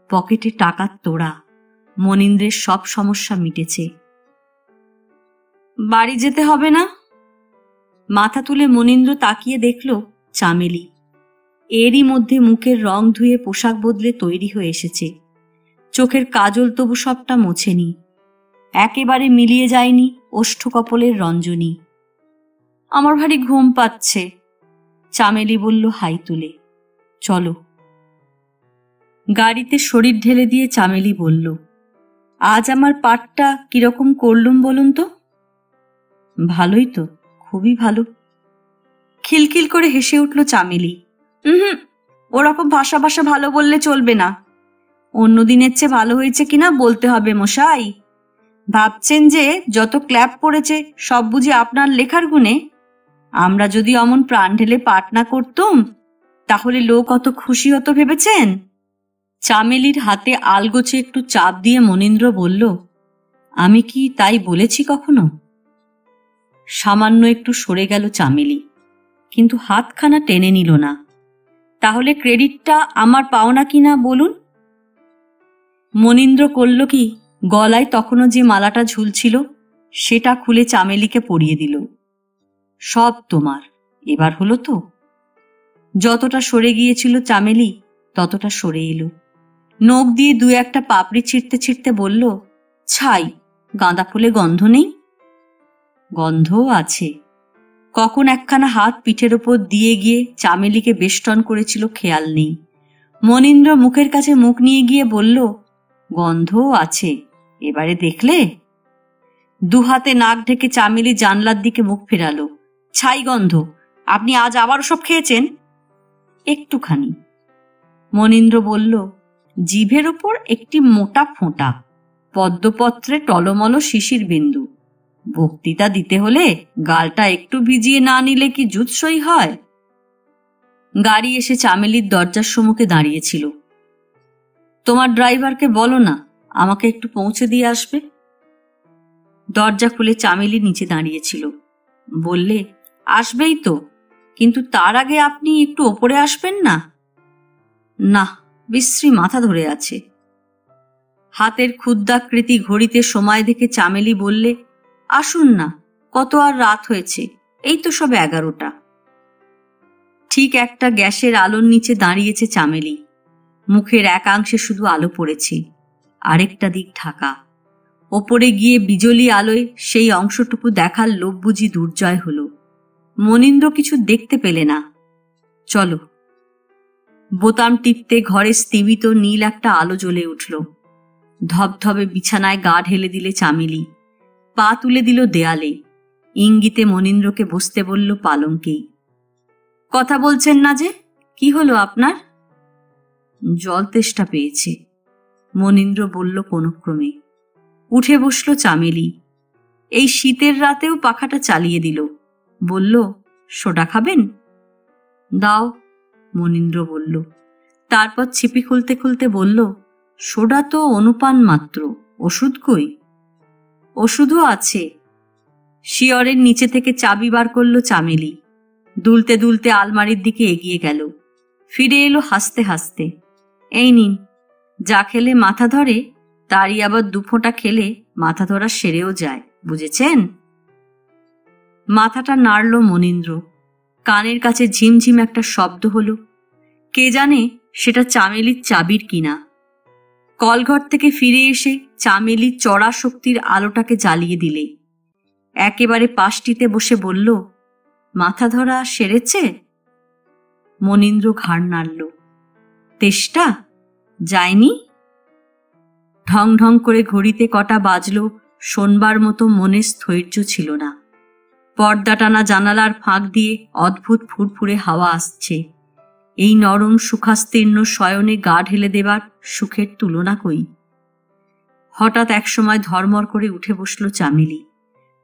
পকেটে টাকার তোড়া, মনীন্দ্রের সব সমস্যা মিটেছে। বাড়ি যেতে হবে না? মাথা তুলে মনীন্দ্র তাকিয়ে দেখল চামেলি। এরই মধ্যে মুখের রং ধুয়ে পোশাক বদলে তৈরি হয়ে এসেছে। চোখের কাজল তবু সবটা মোছেনি, একেবারে মিলিয়ে যায়নি ওষ্ঠকপলের রঞ্জনী। আমার ভারী ঘুম পাচ্ছে, চামেলি বলল হাই তুলে। চলো। গাড়িতে শরীর ঢেলে দিয়ে চামেলি বলল, আজ আমার পাঠটা কিরকম করলুম বলুন তো? ভালোই তো, খুবই ভালো। খিলখিল করে হেসে উঠল চামেলি। ওরকম ভাষা ভালো বললে চলবে না। অন্য দিনের চেয়ে ভালো হয়েছে কিনা বলতে হবে মশাই। ভাবছেন যে যত ক্ল্যাপ পড়েছে সব বুঝি আপনার লেখার গুণে? আমরা যদি অমন প্রাণ ঢেলে পাঠ না করতুম তাহলে লোক অত খুশি হতো ভেবেছেন? চামেলির হাতে আলগোছে একটু চাপ দিয়ে মনীন্দ্র বলল, আমি কি তাই বলেছি কখনো? সামান্য একটু সরে গেল চামেলি, কিন্তু হাতখানা টেনে নিল না। তাহলে ক্রেডিটটা আমার পাওনা কিনা বলুন? মনীন্দ্র করল কি, গলায় তখনও যে মালাটা ঝুলছিল সেটা খুলে চামেলিকে পরিয়ে দিল। সব তোমার, এবার হলো তো? যতটা সরে গিয়েছিল চামেলি ততটা সরে এলো। নখ দিয়ে দু একটা পাপড়ি ছিঁড়তে ছিঁড়তে বলল, ছাই, গাঁদা ফুলে গন্ধ নেই? গন্ধও আছে। কখন একখানা হাত পিঠের ওপর দিয়ে গিয়ে চামেলিকে বেষ্টন করেছিল খেয়াল নেই। মনীন্দ্র মুখের কাছে মুখ নিয়ে গিয়ে বলল, গন্ধও আছে, এবারে দেখলে? দুহাতে নাক ঢেকে চামেলি জানলার দিকে মুখ ফেরালো। ছাই গন্ধ, আপনি আজ আবারও সব খেয়েছেন? একটুখানি। মনীন্দ্র বলল, জিভের ওপর একটি মোটা ফোঁটা, পদ্মপত্রে টলমল শিশির বিন্দু। বক্তৃতা দিতে হলে গালটা একটু ভিজিয়ে না নিলে কি জুৎসই হয়? গাড়ি এসে চামেলির দরজার সম্মুখে দাঁড়িয়েছিল। তোমার ড্রাইভারকে বলো না আমাকে একটু পৌঁছে দিয়ে আসবে। দরজা খুলে চামেলি নিচে দাঁড়িয়েছিল। বললে, আসবেই তো, কিন্তু তার আগে আপনি একটু ওপরে আসবেন না? না, বিশ্রী মাথা ধরে আছে। হাতের ক্ষুদ্রাকৃতি ঘড়িতে সময় দেখে চামেলি বললে, আসুন না, কত আর রাত হয়েছে, এই তো সবে 11টা। ঠিক একটা গ্যাসের আলোর নিচে দাঁড়িয়েছে চামেলি। মুখের একাংশে শুধু আলো পড়েছে, আরেকটা দিক ঢাকা। ওপরে গিয়ে বিজলি আলোয় সেই অংশটুকু দেখার লোভ বুঝি দুর্জয় হল। মনীন্দ্র কিছু দেখতে পেলে না। চলো। বোতাম টিপতে ঘরে স্তিমিত নীল একটা আলো জ্বলে উঠল। ধবধবে বিছানায় গা ঢেলে দিলে চামেলি, পা তুলে দিল দেয়ালে, ইঙ্গিতে মনীন্দ্রকে বসতে বলল পালঙ্কেই। কথা বলছেন না যে, কি হলো আপনার? জল তেষ্টা পেয়েছে, মনীন্দ্র বলল কোনক্রমে। উঠে বসল চামেলি। এই শীতের রাতেও পাখাটা চালিয়ে দিল। বলল, সোডা খাবেন? দাও, মনীন্দ্র বলল। তারপর ছিপি খুলতে খুলতে বলল, সোডা তো অনুপান মাত্র, ওষুধ কই? ওষুধও আছে। শিয়রের নিচে থেকে চাবি বার করল চামেলি। দুলতে দুলতে আলমারির দিকে এগিয়ে গেল। ফিরে এলো হাসতে হাসতে। এই নিন, যা খেলে মাথা ধরে তারই আবার 2 ফোঁটা খেলে মাথা ধরা সেরেও যায়, বুঝেছেন? মাথাটা নাড়ল মনীন্দ্র। কানের কাছে ঝিমঝিম একটা শব্দ হলো। কে জানে সেটা চামেলির চাবির কিনা। কলঘর থেকে ফিরে এসে চামেলি চড়া শক্তির আলোটাকে জ্বালিয়ে দিলে। একেবারে পাশটিতে বসে বলল, মাথা ধরা সেরেছে? মনীন্দ্র ঘাড় নাড়ল। তেষ্টা যায়নি? ঢং ঢং করে ঘড়িতে কটা বাজল শোনবার মতো মনে স্থৈর্য ছিল না। পর্দা টানা জানালার ফাঁক দিয়ে অদ্ভুত ফুরফুরে হাওয়া আসছে। এই নরম সুখাস্তীর্ণ শয়নে গা ঢেলে দেবার সুখের তুলনা কই। হঠাৎ একসময় ধর্মর করে উঠে বসল চামেলি।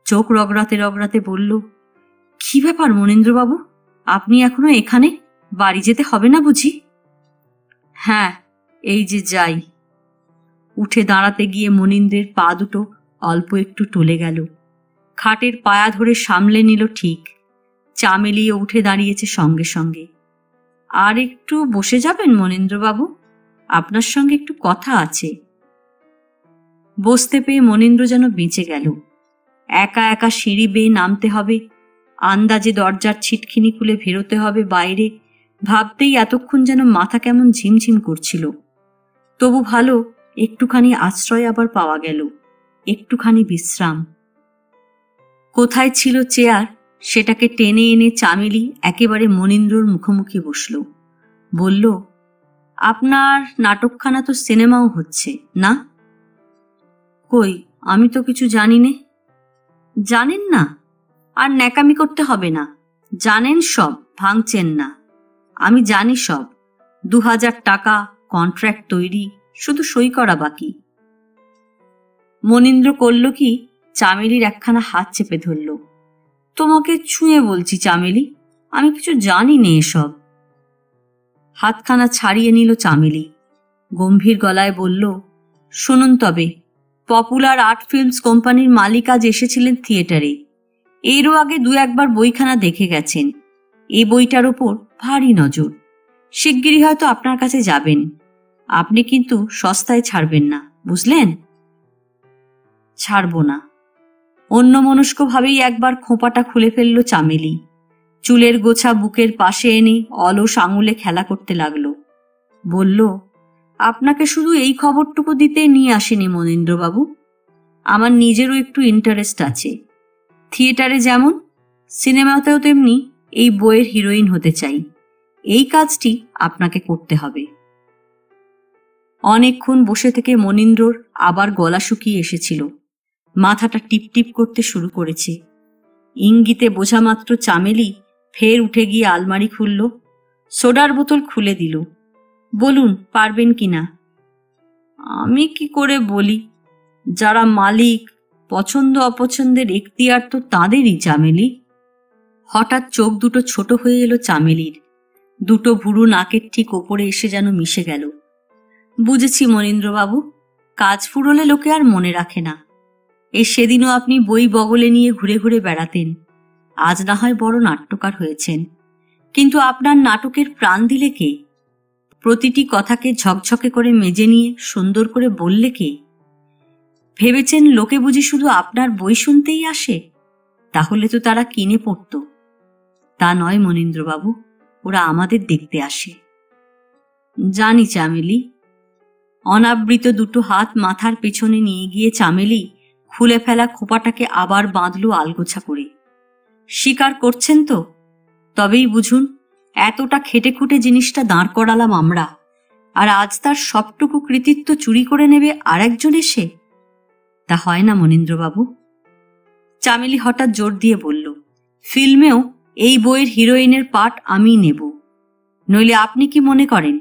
চোখ রগড়াতে রগড়াতে বলল, কি ব্যাপার মনীন্দ্রবাবু, আপনি এখনো এখানে? বাড়ি যেতে হবে না বুঝি? হ্যাঁ, এই যে যাই। উঠে দাঁড়াতে গিয়ে মনীন্দ্রের পা দুটো অল্প একটু টলে গেল। খাটের পায়া ধরে সামলে নিল ঠিক। চামেলিও উঠে দাঁড়িয়েছে সঙ্গে সঙ্গে। আর একটু বসে যাবেন মনীন্দ্রবাবু? আপনার সঙ্গে একটু কথা আছে। বসতে পেয়ে মনীন্দ্র যেন বেঁচে গেল। একা একা সিঁড়ি বেয়ে নামতে হবে, আন্দাজে দরজার ছিটকিনি খুলে বেরোতে হবে বাইরে, ভাবতেই এতক্ষণ যেন মাথা কেমন ঝিমঝিম করছিল। তবু ভালো একটুখানি আশ্রয় আবার পাওয়া গেল, একটুখানি বিশ্রাম। কোথায় ছিল চেয়ার সেটাকে টেনে এনে চামেলি একেবারে মনীন্দ্রর মুখোমুখি বসল। বলল, আপনার নাটকখানা তো সিনেমাও হচ্ছে না? কই, আমি তো কিছু জানি নে। জানেন না? আর ন্যাকামি করতে হবে না, জানেন সব, ভাঙছেন না। আমি জানি সব। 2000 টাকা কন্ট্রাক্ট তৈরি, শুধু সই করা বাকি। মনীন্দ্র করল কি, চামেলির একখানা হাত চেপে ধরল। তোমাকে ছুঁয়ে বলছি চামেলি, আমি কিছু জানি নে এসব। হাতখানা ছাড়িয়ে নিল চামেলি, গম্ভীর গলায় বলল, শুনুন তবে, পপুলার আর্ট ফিল্মস কোম্পানির মালিক আজ এসেছিলেন থিয়েটারে। এরও আগে 2-1 বার বইখানা দেখে গেছেন। এই বইটার ওপর ভারী নজর। শিগগিরই হয়তো আপনার কাছে যাবেন। আপনি কিন্তু সস্তায় ছাড়বেন না, বুঝলেন? ছাড়ব না। অন্যমনস্কভাবেই একবার খোঁপাটা খুলে ফেলল চামেলি। চুলের গোছা বুকের পাশে এনে অলস আঙুলে খেলা করতে লাগল। বলল, আপনাকে শুধু এই খবরটুকু দিতে নিয়ে আসেনি মনীন্দ্রবাবু। আমার নিজেরও একটু ইন্টারেস্ট আছে। থিয়েটারে যেমন, সিনেমাতেও তেমনি এই বইয়ের হিরোইন হতে চাই। এই কাজটি আপনাকে করতে হবে। অনেকক্ষণ বসে থেকে মনীন্দ্রর আবার গলা শুকিয়ে এসেছিল, মাথাটা টিপটিপ করতে শুরু করেছে। ইঙ্গিতে বোঝা মাত্র চামেলি ফের উঠে গিয়ে আলমারি খুলল, সোডার বোতল খুলে দিল। বলুন, পারবেন কিনা? আমি কি করে বলি? যারা মালিক, পছন্দ অপছন্দের এখতিয়ার তো তাঁদেরই চামেলি। হঠাৎ চোখ দুটো ছোট হয়ে এলো চামেলির, দুটো ভুরু নাকের ঠিক ওপরে এসে যেন মিশে গেল। বুঝেছি মনীন্দ্রবাবু, কাজ ফুরোলে লোকে আর মনে রাখে না। সেদিনও আপনি বই বগলে নিয়ে ঘুরে ঘুরে বেড়াতেন। আজ না হয় বড় নাট্যকার হয়েছেন, কিন্তু আপনার নাটকের প্রাণ দিলে কে? প্রতিটি কথাকে ঝকঝকে করে মেজে নিয়ে সুন্দর করে বললে কে? ভেবেছেন লোকে বুঝি শুধু আপনার বই শুনতেই আসে? তাহলে তো তারা কিনে পড়ত। তা নয় মনীন্দ্রবাবু, ওরা আমাদের দেখতে আসে। জানি চামেলি। অনাবৃত দুটো হাত মাথার পেছনে নিয়ে গিয়ে চামেলি খুলে ফেলা খোপাটাকে আবার বাঁধল আলগোছা করে। স্বীকার করছেন তো? তবেই বুঝুন, এতটা খেটে খুঁটে জিনিসটা দাঁড় করালাম আমরা, আর আজ তার সবটুকু কৃতিত্ব চুরি করে নেবে আর একজন এসে? তা হয় না মনীন্দ্রবাবু। চামেলি হঠাৎ জোর দিয়ে বলল, ফিল্মেও এই বইয়ের হিরোইনের পার্ট আমিই নেব। নইলে আপনি কি মনে করেন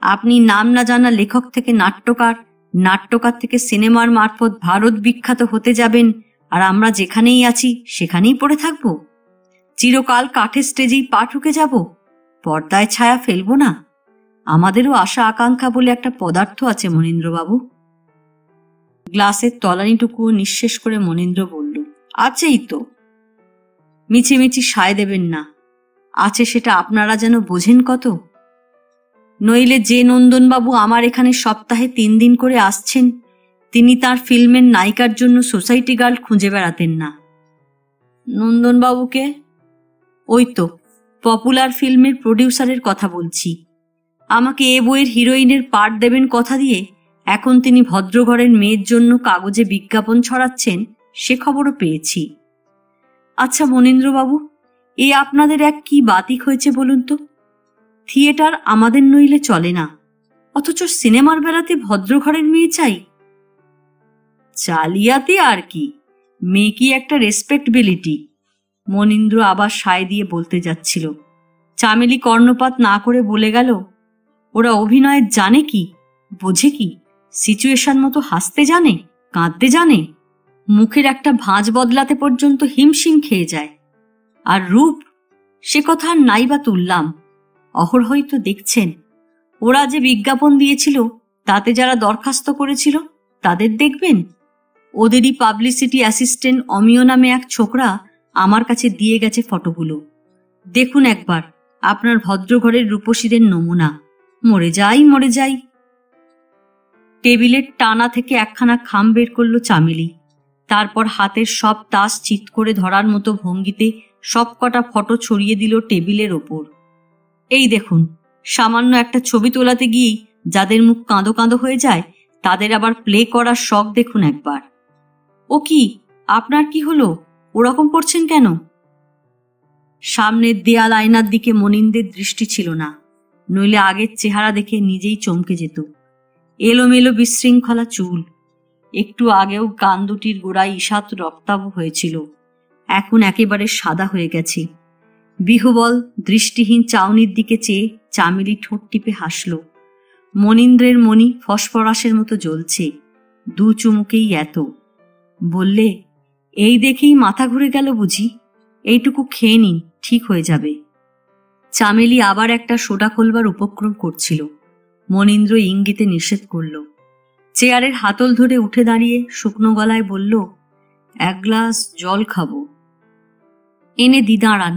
আপনি নাম না জানা লেখক থেকে নাট্যকার, নাট্যকার থেকে সিনেমার মারফত ভারত বিখ্যাত হতে যাবেন, আর আমরা যেখানেই আছি সেখানেই পড়ে থাকব? চিরকাল কাঠের স্টেজেই পা ঠুকে যাব? পর্দায় ছায়া ফেলব না? আমাদেরও আশা আকাঙ্ক্ষা বলে একটা পদার্থ আছে মনীন্দ্রবাবু। গ্লাসের তলানিটুকুও নিঃশেষ করে মনীন্দ্র বলল, আছেই তো। মিছিমিছি সায় দেবেন না। আছে সেটা আপনারা যেন বোঝেন কত। নইলে যে নন্দনবাবু আমার এখানে সপ্তাহে 3 দিন করে আসছেন, তিনি তার ফিল্মের নায়িকার জন্য সোসাইটি গার্ল খুঁজে বেড়াতেন না। নন্দনবাবুকে? ওই তো পপুলার ফিল্মের প্রডিউসারের কথা বলছি। আমাকে এ বইয়ের হিরোইনের পার্ট দেবেন কথা দিয়ে এখন তিনি ভদ্রঘরের মেয়ের জন্য কাগজে বিজ্ঞাপন ছড়াচ্ছেন, সে খবরও পেয়েছি। আচ্ছা মনীন্দ্রবাবু, এ আপনাদের এক কি বাতিক হয়েছে বলুন তো? থিয়েটার আমাদের নইলে চলে না, অথচ সিনেমার বেলাতে ভদ্রঘরের মেয়ে চাই। চালিয়াতে আর কি, মেয়ে কি একটা রেসপেক্টবিলিটি। মনীন্দ্র আবার সায় দিয়ে বলতে যাচ্ছিল, চামেলি কর্ণপাত না করে বলে গেল, ওরা অভিনয় জানে কি, বোঝে কি? সিচুয়েশন মতো হাসতে জানে, কাঁদতে জানে, মুখের একটা ভাঁজ বদলাতে পর্যন্ত হিমশিম খেয়ে যায়। আর রূপ, সে কথা আর নাই বা তুললাম। অহরহই তো দেখছেন, ওরা যে বিজ্ঞাপন দিয়েছিল তাতে যারা দরখাস্ত করেছিল তাদের দেখবেন। ওদেরই পাবলিসিটি অ্যাসিস্ট্যান্ট অমিয় নামে এক ছোকরা আমার কাছে দিয়ে গেছে ফটোগুলো। দেখুন একবার আপনার ভদ্রঘরের রূপসীদের নমুনা। মরে যাই মরে যাই। টেবিলের টানা থেকে একখানা খাম বের করলো চামেলি। তারপর হাতের সব তাস চিৎ করে ধরার মতো ভঙ্গিতে সবকটা ফটো ছড়িয়ে দিল টেবিলের ওপর। এই দেখুন, সামান্য একটা ছবি তোলাতে গিয়েই যাদের মুখ কাঁদো কাঁদো হয়ে যায়, তাদের আবার প্লে করার শখ দেখুন একবার। ও কি, আপনার কি হলো? ওরকম করছেন কেন? সামনের দেয়াল আয়নার দিকে মনিন্দের দৃষ্টি ছিল না, নইলে আগের চেহারা দেখে নিজেই চমকে যেত। এলোমেলো বিশৃঙ্খলা চুল, একটু আগেও কান দুটির গোড়ায় ঈষৎ রক্তাভ হয়েছিল, এখন একেবারে সাদা হয়ে গেছে। বিহবল দৃষ্টিহীন চাউনির দিকে চেয়ে চামেলি ঠোঁট টিপে হাসল। মনীন্দ্রের মণি ফসফরাসের মতো জ্বলছে, দু চুমুকেই এত। বললে, এই দেখেই মাথা ঘুরে গেল বুঝি? এইটুকু খেয়ে নিন, ঠিক হয়ে যাবে। চামেলি আবার একটা সোডা খোলবার উপক্রম করছিল। মনীন্দ্র ইঙ্গিতে নিষেধ করল। চেয়ারের হাতল ধরে উঠে দাঁড়িয়ে শুকনো গলায় বলল, এক গ্লাস জল খাবো। এনে দি দাঁড়ান।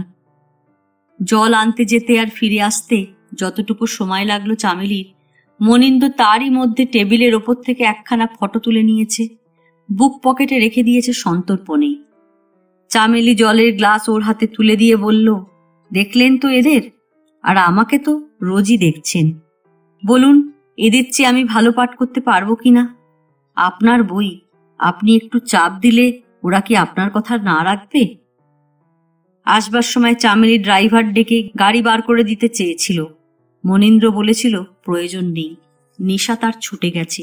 জল আনতে যেতে আর ফিরে আসতে যতটুকু সময় লাগলো চামেলির, মনীন্দ্র তারই মধ্যে টেবিলের ওপর থেকে একখানা ফটো তুলে নিয়েছে, বুক পকেটে রেখে দিয়েছে সন্তর্পণে। চামেলি জলের গ্লাস ওর হাতে তুলে দিয়ে বলল, দেখলেন তো এদের? আর আমাকে তো রোজই দেখছেন। বলুন, এদের চেয়ে আমি ভালো পাঠ করতে পারবো কিনা? আপনার বই, আপনি একটু চাপ দিলে ওরা কি আপনার কথা না রাখবে? আসবার সময় চামেলি ড্রাইভার ডেকে গাড়ি বার করে দিতে চেয়েছিল। মনীন্দ্র বলেছিল প্রয়োজন নেই, নেশা তার ছুটে গেছে,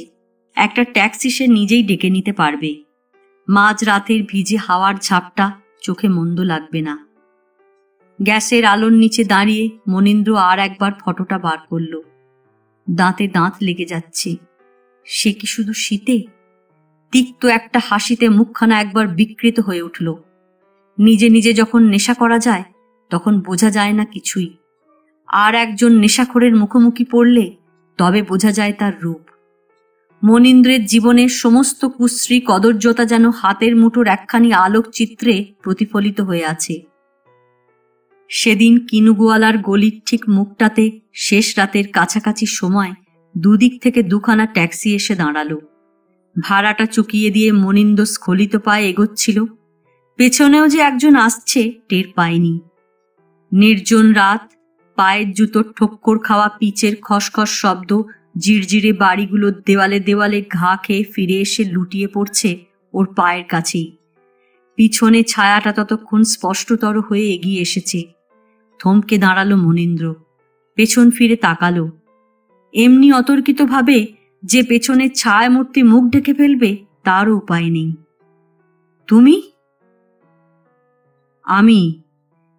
একটা ট্যাক্সি সে নিজেই ডেকে নিতে পারবে। মাঝ রাতের ভিজে হাওয়ার ঝাপটা চোখে মন্দ লাগবে না। গ্যাসের আলোর নিচে দাঁড়িয়ে মনীন্দ্র আর একবার ফটোটা বার করল। দাঁতে দাঁত লেগে যাচ্ছে। সে কি শুধু শীতে? তিক্ত একটা হাসিতে মুখখানা একবার বিকৃত হয়ে উঠল। নিজে নিজে যখন নেশা করা যায় তখন বোঝা যায় না কিছুই, আর একজন নেশাখোরের মুখোমুখি পড়লে তবে বোঝা যায় তার রূপ। মনীন্দ্রের জীবনের সমস্ত কুশ্রী কদর্যতা যেন হাতের মুঠোর একখানি আলোকচিত্রে প্রতিফলিত হয়ে আছে। সেদিন কিনুগোয়ালার গলির ঠিক মুখটাতে শেষ রাতের কাছাকাছি সময় দুদিক থেকে দুখানা ট্যাক্সি এসে দাঁড়ালো। ভাড়াটা চুকিয়ে দিয়ে মনীন্দ্র স্খলিত পায়ে এগোচ্ছিল। পেছনেও যে একজন আসছে টের পায়নি। নির্জন রাত, পায়ের জুতোর ঠোক্কর খাওয়া পিচের খসখস শব্দ জিরজিরে বাড়িগুলোর দেওয়ালে দেওয়ালে ঘা খেয়ে ফিরে এসে লুটিয়ে পড়ছে ওর পায়ের কাছেই। পিছনে ছায়াটা ততক্ষণ স্পষ্টতর হয়ে এগিয়ে এসেছে। থমকে দাঁড়ালো মনীন্দ্র, পেছন ফিরে তাকালো। এমনি অতর্কিতভাবে যে পেছনের ছায়ামূর্তি মুখ ঢেকে ফেলবে তারও উপায় নেই। তুমি? আমি?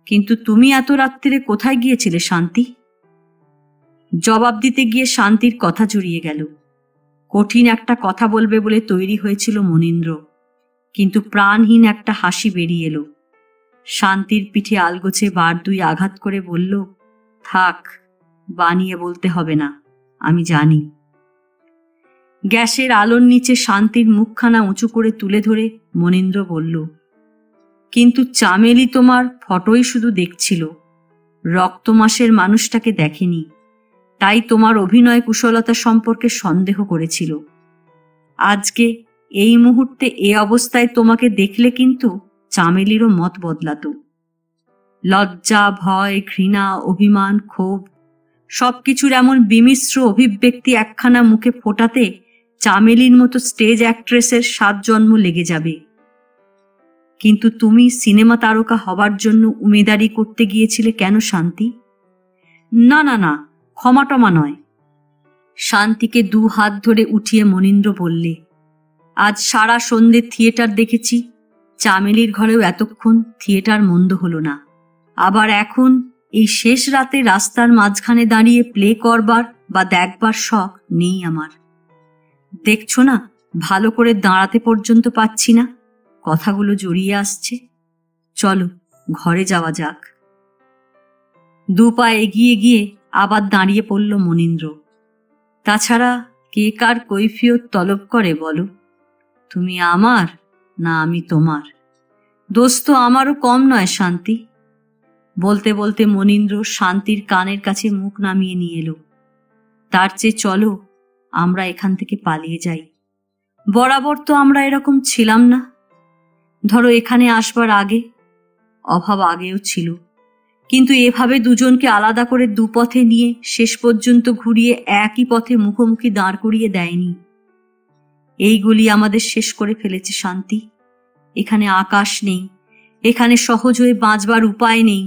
কিন্তু তুমি এত রাত্রিরে কোথায় গিয়েছিলে শান্তি? জবাব দিতে গিয়ে শান্তির কথা জড়িয়ে গেল। কঠিন একটা কথা বলবে বলে তৈরি হয়েছিল মনীন্দ্র, কিন্তু প্রাণহীন একটা হাসি বেরিয়ে এলো। শান্তির পিঠে আলগোছে বার দুই আঘাত করে বলল, থাক, বানিয়ে বলতে হবে না, আমি জানি। গ্যাসের আলোর নিচে শান্তির মুখখানা উঁচু করে তুলে ধরে মনীন্দ্র বলল, কিন্তু চামেলি তোমার ফটোই শুধু দেখছিল, রক্তমাসের মানুষটাকে দেখেনি, তাই তোমার অভিনয় কুশলতা সম্পর্কে সন্দেহ করেছিল। আজকে এই মুহূর্তে এ অবস্থায় তোমাকে দেখলে কিন্তু চামেলিরও মত বদলাত। লজ্জা, ভয়, ঘৃণা, অভিমান, ক্ষোভ সবকিছুর এমন বিমিশ্র অভিব্যক্তি একখানা মুখে ফোটাতে চামেলির মতো স্টেজ অ্যাক্ট্রেসের 7 জন্ম লেগে যাবে। কিন্তু তুমি সিনেমা তারকা হবার জন্য উমেদারি করতে গিয়েছিলে কেন শান্তি? না না না, ক্ষমাটমা নয়। শান্তিকে 2 হাত ধরে উঠিয়ে মনীন্দ্র বললে, আজ সারা সন্ধ্যে থিয়েটার দেখেছি, চামেলির ঘরেও এতক্ষণ থিয়েটার মন্দ হলো না। আবার এখন এই শেষ রাতে রাস্তার মাঝখানে দাঁড়িয়ে প্লে করবার বা দেখবার শখ নেই আমার। দেখছো না, ভালো করে দাঁড়াতে পর্যন্ত পাচ্ছি না, কথাগুলো জড়িয়ে আসছে। চলো ঘরে যাওয়া যাক। 2 পা এগিয়ে গিয়ে আবার দাঁড়িয়ে পড়ল মনীন্দ্র। তাছাড়া কে কার কৈফিয়ত তলব করে বলো? তুমি আমার না আমি তোমার? দোষ তো আমারও কম নয় শান্তি। বলতে বলতে মনীন্দ্র শান্তির কানের কাছে মুখ নামিয়ে নিয়ে এলো। তার চেয়ে চলো আমরা এখান থেকে পালিয়ে যাই। বরাবর তো আমরা এরকম ছিলাম না। ধরো এখানে আসবার আগে অভাব আগেও ছিল, কিন্তু এভাবে দুজনকে আলাদা করে দুপথে নিয়ে শেষ পর্যন্ত ঘুরিয়ে একই পথে মুখোমুখি দাঁড় করিয়ে দেয়নি। এইগুলি আমাদের শেষ করে ফেলেছে শান্তি। এখানে আকাশ নেই, এখানে সহজ হয়ে বাঁচবার উপায় নেই।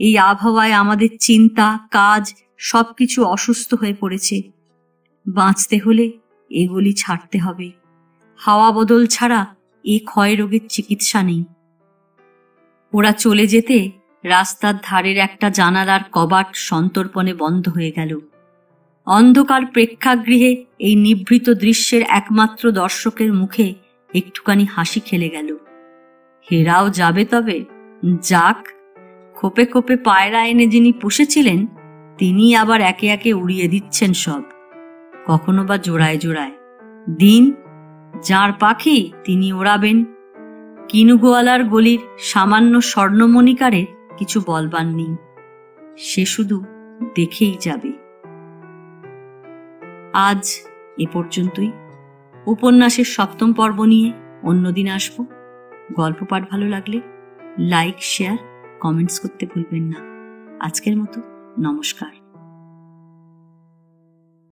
এই আবহাওয়ায় আমাদের চিন্তা, কাজ সবকিছু অসুস্থ হয়ে পড়েছে। বাঁচতে হলে এগুলি ছাড়তে হবে। হাওয়া বদল ছাড়া এ ক্ষয় রোগের চিকিৎসা নেই। ওরা চলে যেতে রাস্তার ধারের একটা জানালার কবাট সন্তর্পণে বন্ধ হয়ে গেল। অন্ধকার প্রেক্ষাগৃহে এই নিভৃত দৃশ্যের একমাত্র দর্শকের মুখে একটুখানি হাসি খেলে গেল। হেরাও যাবে তবে? যাক। খোপে খোপে পায়রা এনে যিনি পুষেছিলেন তিনি আবার একে একে উড়িয়ে দিচ্ছেন সব, কখনো বা জোড়ায় জোড়ায়। দিন, যার পাখি তিনি ওড়াবেন। কিনুগোয়ালার গলির সামান্য স্বর্ণমণিকারে কিছু বলবার নেই, সে শুধু দেখেই যাবে। আজ এ পর্যন্তই। উপন্যাসের 7ম পর্ব নিয়ে অন্যদিন আসব। গল্প পাঠ ভালো লাগলে লাইক, শেয়ার, কমেন্টস করতে ভুলবেন না। আজকের মতো নমস্কার।